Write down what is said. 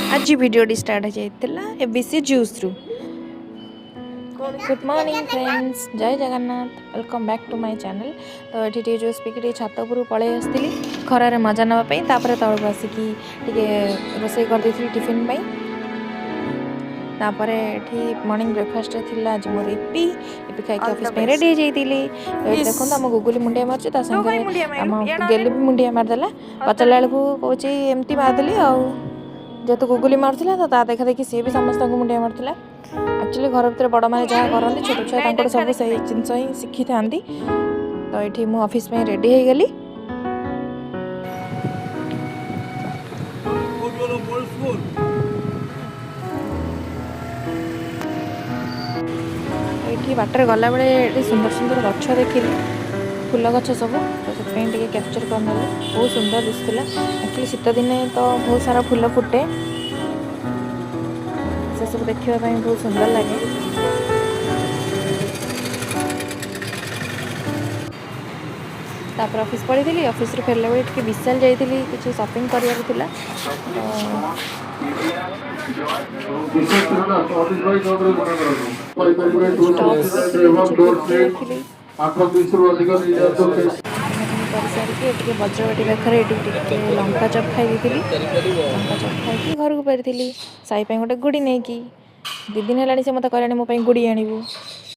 आज video start हो जाता एबीसी जूस रु। गुड मॉर्निंग फ्रेंड्स, जय Jagannath, welcome back to my channel. तो ये जूस पीक छात उपर पलि आसती खरार मजा नापी तौक आसिकी रोसे करदे टिफिन तापर ये मॉर्निंग ब्रेकफास्ट थी आज मोर इपी इपी खाई ऑफिस में रेडी हो जाती। तो देखो आम गुगुली मुंडिया मार्च सागे आम गेली भी मुंडिया मारदेला पचारा बेलू कौन एमती मारदेली जेहेतु गुगुली मारूला तो ता देखा देखी सी भी समस्त मुंडिया मारूला। एक्चुअली घर भर बड़ मैंने जहाँ करती छोट छुआ सब से जिनस ही शिखी था। तो ये मुझे ऑफिस में रेडी हो गली। ये बाटर गला बेले सुंदर सुंदर गछ देखी फूल गछ सब तो से कैप्चर करना बहुत सुंदर दिखला। एक्चुअली शीत दिने तो बहुत सारा फूल फुटे से सब देखा बहुत सुंदर लगे। तापर ऑफिस पढ़ी थी ऑफिस फेरला बेले विशाल जाइली किसी शॉपिंग करने बज्रवाटी पाखे लंका चप खाई लंका चप खाई घर को फेरी साई गोटे गुड़ी नहीं कि 2 दिन है से मत कहलानी मो गुड़ी आणबू।